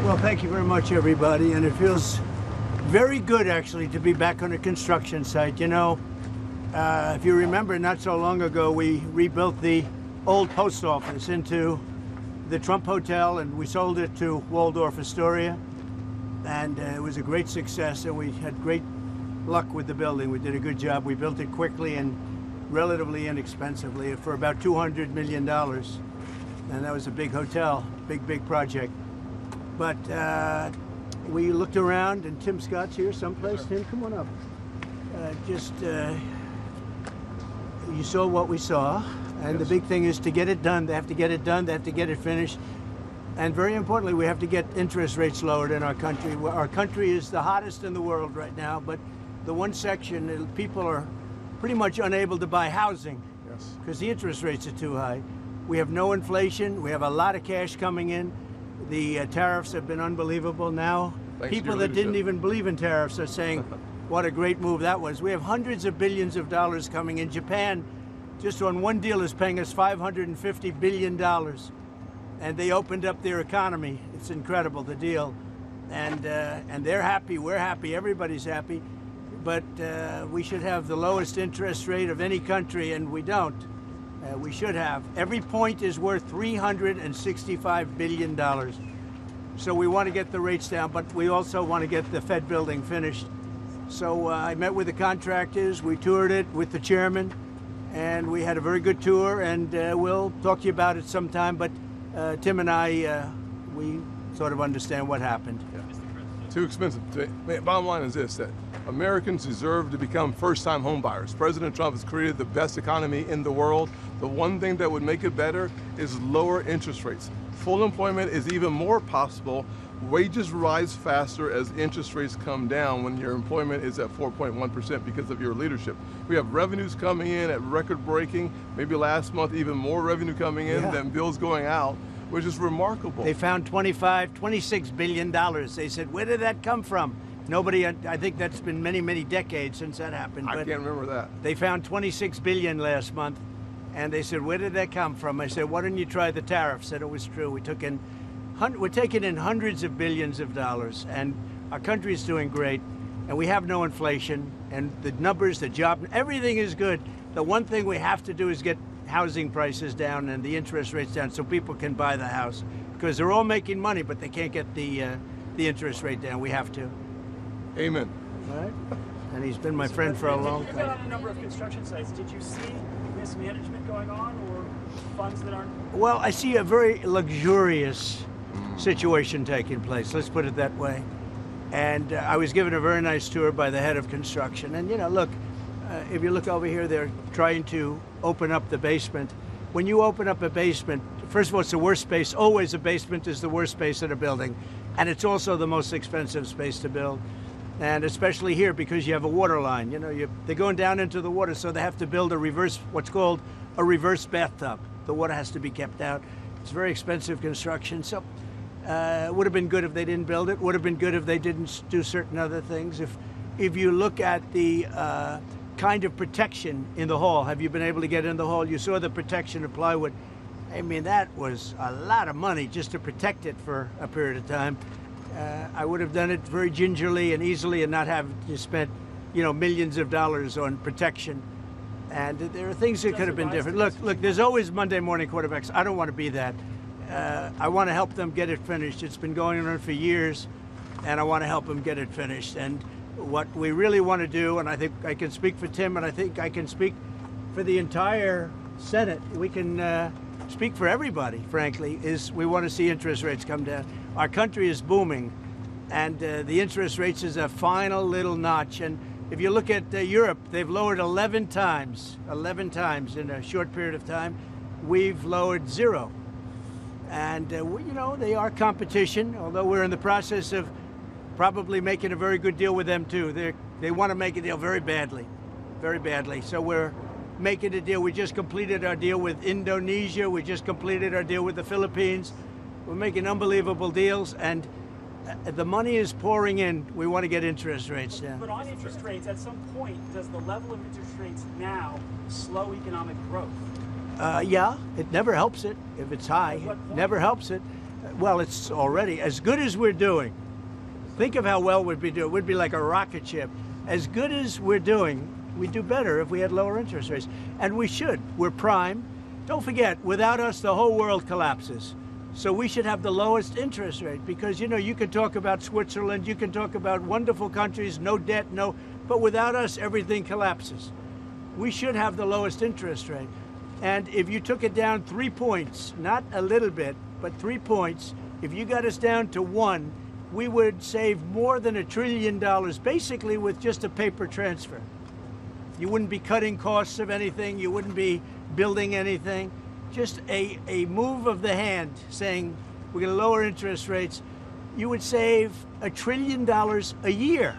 Well, thank you very much, everybody, and it feels very good, actually, to be back on a construction site. You know, if you remember, not so long ago, we rebuilt the old post office into the Trump Hotel, and we sold it to Waldorf Astoria, and it was a great success, and we had great luck with the building. We did a good job. We built it quickly and relatively inexpensively for about $200 million, and that was a big hotel, big project. But we looked around, and Tim Scott's here someplace. Tim, come on up. You saw what we saw, and the big thing is to get it done. They have to get it done. They have to get it finished. And very importantly, we have to get interest rates lowered in our country. Our country is the hottest in the world right now, but the one section, people are pretty much unable to buy housing because the interest rates are too high. We have no inflation. We have a lot of cash coming in. The tariffs have been unbelievable. Now, people that didn't even believe in tariffs are saying, what a great move that was. We have hundreds of billions of dollars coming in. Japan, just on one deal, is paying us $550 billion. And they opened up their economy. It's incredible, the deal. And they're happy, we're happy, everybody's happy. But we should have the lowest interest rate of any country, and we don't. We should have. Every point is worth $365 billion. So we want to get the rates down, but we also want to get the Fed building finished. So I met with the contractors, we toured it with the chairman, and we had a very good tour, and we'll talk to you about it sometime, but Tim and I, we sort of understand what happened. Yeah. Too expensive. Bottom line is this, that Americans deserve to become first-time home buyers. President Trump has created the best economy in the world. The one thing that would make it better is lower interest rates. Full employment is even more possible. Wages rise faster as interest rates come down when your employment is at 4.1% because of your leadership. We have revenues coming in at record-breaking, maybe last month even more revenue coming in than bills going out, which is remarkable. They found $26 billion. They said, where did that come from? Nobody, I think that's been many decades since that happened. I can't remember that. They found $26 billion last month, and they said, where did that come from? I said, why don't you try the tariffs? Said it was true. We're taking in hundreds of billions of dollars, and our country is doing great, and we have no inflation, and the numbers, the job, everything is good. The one thing we have to do is get housing prices down and the interest rates down so people can buy the house, because they're all making money, but they can't get the interest rate down. We have to. Amen. All right. And he's been my friend for a long time. You've been on a number of construction sites. Did you see mismanagement going on or funds that aren't? Well, I see a very luxurious situation taking place. Let's put it that way. And I was given a very nice tour by the head of construction. And, you know, look, if you look over here, they're trying to open up the basement. When you open up a basement, first of all, it's the worst space. Always a basement is the worst space in a building. And it's also the most expensive space to build. And especially here because you have a water line. You know, they're going down into the water, so they have to build what's called a reverse bathtub. The water has to be kept out. It's very expensive construction. So it would have been good if they didn't build it. Would have been good if they didn't do certain other things. If you look at the kind of protection in the hall, have you been able to get in the hall? You saw the protection of plywood. I mean, that was a lot of money just to protect it for a period of time. I would have done it very gingerly and easily and not have to spend, you know, millions of dollars on protection. And there are things that could have been different. Look, there's always Monday morning quarterbacks. I don't want to be that. I want to help them get it finished. It's been going on for years, and I want to help them get it finished. And what we really want to do, and I think I can speak for Tim, and I think I can speak for the entire Senate, we can speak for everybody, frankly, is we want to see interest rates come down. Our country is booming, and the interest rates is a final little notch. And if you look at Europe, they've lowered 11 times in a short period of time. We've lowered 0. And, they are competition, although we're in the process of probably making a very good deal with them, too. They want to make a deal very badly. So we're making a deal. We just completed our deal with Indonesia. We just completed our deal with the Philippines. We're making unbelievable deals, and the money is pouring in. We want to get interest rates down. But on interest rates, at some point, does the level of interest rates now slow economic growth? Yeah, it never helps it if it's high. Never helps it. Well, it's already as good as we're doing. Think of how well we'd be doing. We'd be like a rocket ship. As good as we're doing, we'd do better if we had lower interest rates. And we should. We're prime. Don't forget, without us, the whole world collapses. So we should have the lowest interest rate because, you can talk about Switzerland, you can talk about wonderful countries, no debt, but without us, everything collapses. We should have the lowest interest rate. And if you took it down 3 points, not a little bit, but 3 points, if you got us down to 1, we would save more than $1 trillion, basically with just a paper transfer. You wouldn't be cutting costs of anything. You wouldn't be building anything. Just a move of the hand saying, we're going to lower interest rates. You would save $1 trillion a year.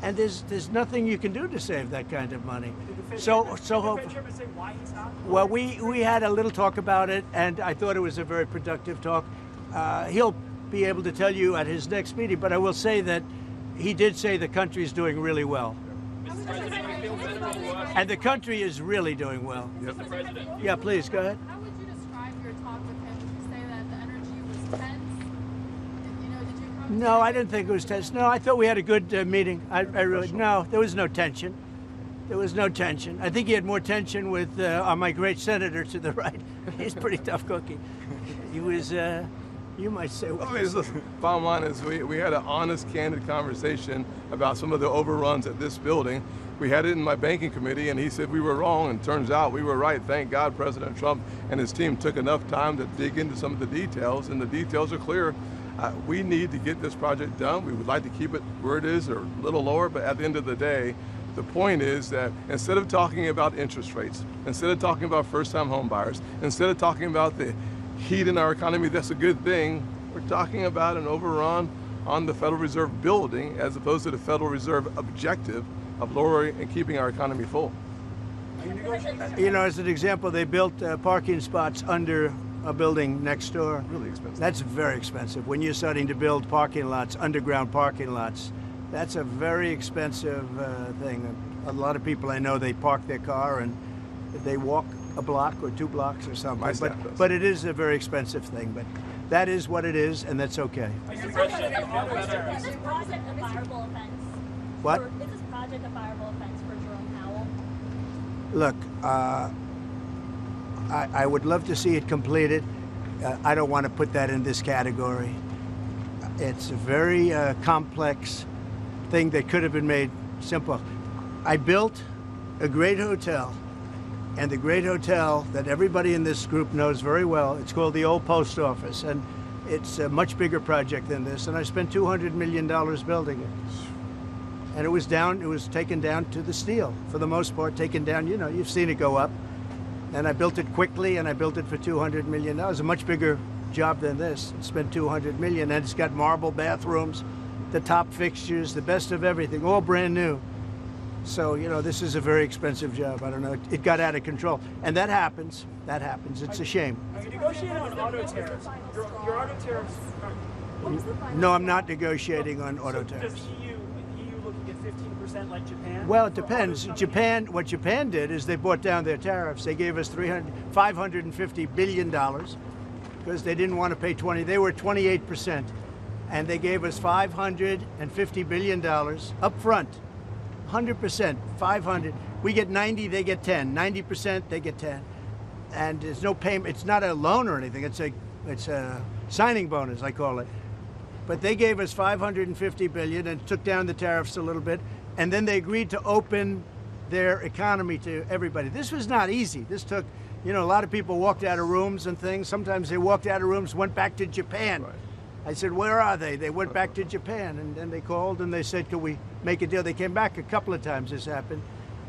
And there's nothing you can do to save that kind of money. Well, we had a little talk about it, and I thought it was a very productive talk. He'll be able to tell you at his next meeting, but I will say that he did say the country is doing really well. And the country is really doing well. Yep. Yeah, please, go ahead. How would you describe your talk with him? Would you say that the energy was tense? Did you come No, I didn't think it was tense. No, I thought we had a good meeting. No, there was no tension. There was no tension. I think he had more tension with my great senator to the right. He's a pretty tough cookie. He was, you might say. I mean, listen, bottom line is we had an honest, candid conversation about some of the overruns at this building. We had it in my banking committee, and he said we were wrong, and turns out we were right. Thank God President Trump and his team took enough time to dig into some of the details, and the details are clear. We need to get this project done. We would like to keep it where it is or a little lower, but at the end of the day, the point is that instead of talking about interest rates, instead of talking about first-time home buyers, instead of talking about the heat in our economy, that's a good thing, we're talking about an overrun on the Federal Reserve building as opposed to the Federal Reserve objective of lowering and keeping our economy full. As an example, they built parking spots under a building next door. Really expensive. That's very expensive. When you're starting to build parking lots, underground parking lots, that's a very expensive thing. A lot of people I know, they park their car and they walk a block or 2 blocks or something. But it is a very expensive thing. But that is what it is, and that's okay. Is this project a fireable offense? What? Is this project a fireable offense for Jerome Powell? Look, I would love to see it completed. I don't want to put that in this category. It's a very complex thing that could have been made simple. I built a great hotel, and the great hotel that everybody in this group knows very well, it's called the Old Post Office, and it's a much bigger project than this, and I spent $200 million building it. And it was taken down to the steel, for the most part, taken down, you've seen it go up. And I built it quickly, and I built it for $200 million. That was a much bigger job than this. It spent $200 million, and it's got marble bathrooms, the top fixtures, the best of everything, all brand new. So, this is a very expensive job. I don't know, it got out of control. And that happens, it's a shame. Are you negotiating on auto tariffs? Your auto tariffs No, I'm not negotiating on auto tariffs. Does EU looking at 15% like Japan? Well, it depends. What Japan did is they brought down their tariffs. They gave us $550 billion because they didn't want to pay 20. They were 28%, and they gave us $550 billion up front, 100%, 500. We get 90, they get 10. 90%, they get 10. And there's no payment. It's not a loan or anything. It's a signing bonus, I call it. But they gave us $550 billion and took down the tariffs a little bit. And then they agreed to open their economy to everybody. This was not easy. This took, a lot of people walked out of rooms and things. Sometimes they walked out of rooms, went back to Japan. Right. I said, where are they? They went back to Japan, and then they called and they said, can we make a deal? They came back a couple of times. This happened.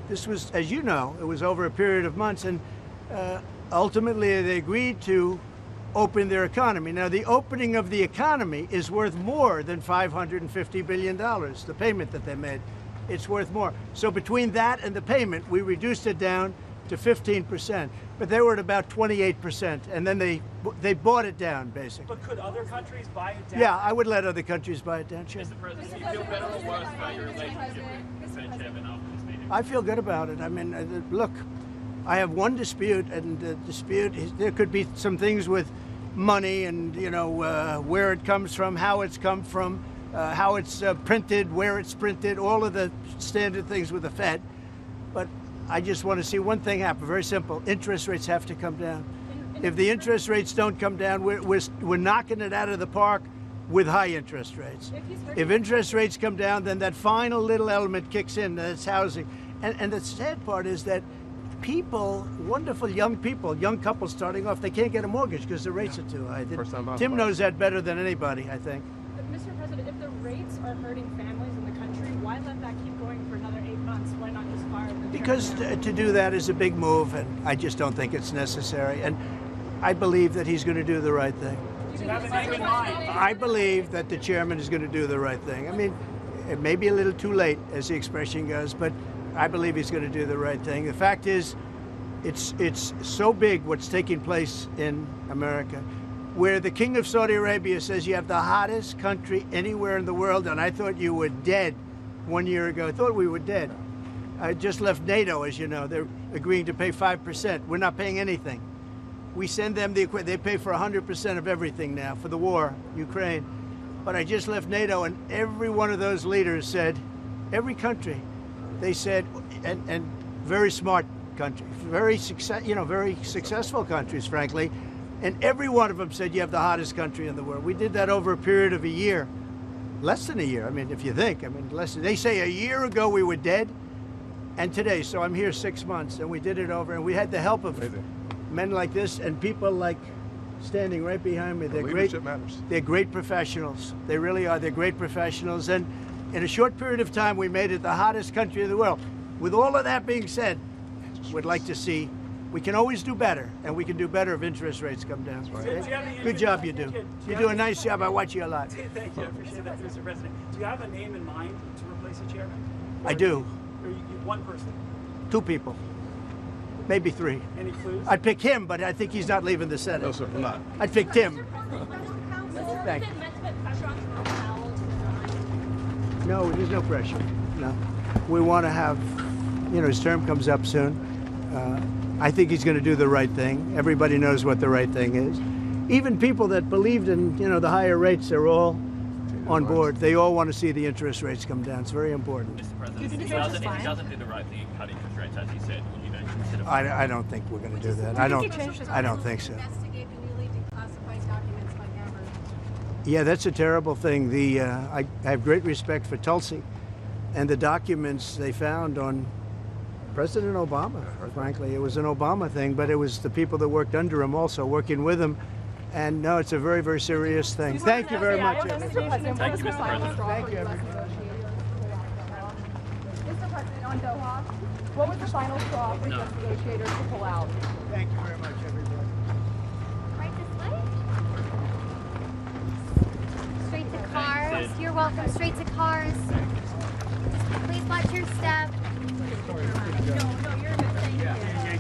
This was, as you know, it was over a period of months, and ultimately they agreed to open their economy. Now, the opening of the economy is worth more than $550 billion, the payment that they made. It's worth more. So between that and the payment, we reduced it down to 15%. But they were at about 28%, and then they bought it down, basically. But could other countries buy it down? Yeah, I would let other countries buy it down, sure. Mr. President, do you feel better or worse about your relationship with the Fed chairman after this meeting? I feel good about it. I mean, look, I have one dispute, and the dispute is there could be some things with money and, where it comes from, how it's come from, how it's printed, where it's printed, all of the standard things with the Fed. But I just want to see one thing happen. Very simple. Interest rates have to come down. If the interest rates don't come down, we're knocking it out of the park with high interest rates. If interest rates come down, then that final little element kicks in. That's housing. And the sad part is that people, wonderful young people, young couples starting off, they can't get a mortgage because the rates are too high. Tim knows that better than anybody, I think. Mr. President, if the rates are hurting families in the country, why let that keep going for another 8 months? Why not just fire the Because to do that is a big move, and I just don't think it's necessary. And I believe that he's going to do the right thing. Do you have a name in mind? I believe that the chairman is going to do the right thing. I mean, it may be a little too late, as the expression goes, but I believe he's going to do the right thing. The fact is, it's so big what's taking place in America, where the King of Saudi Arabia says you have the hottest country anywhere in the world, and I thought you were dead 1 year ago. I thought we were dead. I just left NATO, as you know. They're agreeing to pay 5%. We're not paying anything. We send them the equipment. They pay for 100% of everything now for the war, Ukraine. But I just left NATO, and every one of those leaders said, every country, they said, and very smart countries, very successful countries, frankly, and every one of them said you have the hottest country in the world. We did that over a period of a year, less than a year. I mean, if you think, they say a year ago we were dead, and today, so I'm here 6 months, and we did it over, and we had the help of men like this and people like standing right behind me. They're Leadership great. matters. They're great professionals. They really are. They're great professionals, and in a short period of time, we made it the hottest country in the world. With all of that being said, we'd like to see, we can always do better, and we can do better if interest rates come down. Good job you do. You do a nice job. I watch you a lot. Thank you. I appreciate that, Mr. President. Do you have a name in mind to replace the chairman? I do. Or you one person? 2 people. Maybe 3. Any clues? I'd pick him, but I think he's not leaving the Senate. No, sir, I'm not. I'd pick Tim. Thank you. Meant to put pressure on Trump Powell to resign? No, there's no pressure. No. We want to have, his term comes up soon. I think he's going to do the right thing. Everybody knows what the right thing is. Even people that believed in, the higher rates, they're all on board. They all want to see the interest rates come down. It's very important. Mr. President, if he doesn't do the right thing and cut interest rates, as you said, will you then consider... I don't think we're going to do that. I don't think so. Investigate the newly declassified documents by Amber. Yeah, that's a terrible thing. I have great respect for Tulsi and the documents they found on President Obama, frankly. It was an Obama thing, but it was the people that worked under him also, working with him. And no, it's a very, very serious thing. Thank you very much, everybody. Thank you, Mr. President. Thank you, everybody. Mr. President, on Doha, what was the final straw for U.S. negotiators to pull out? Thank you very much, everybody. Right this way. Straight to cars. You're welcome. Straight to cars. Just please watch your step. No, you're a good thing.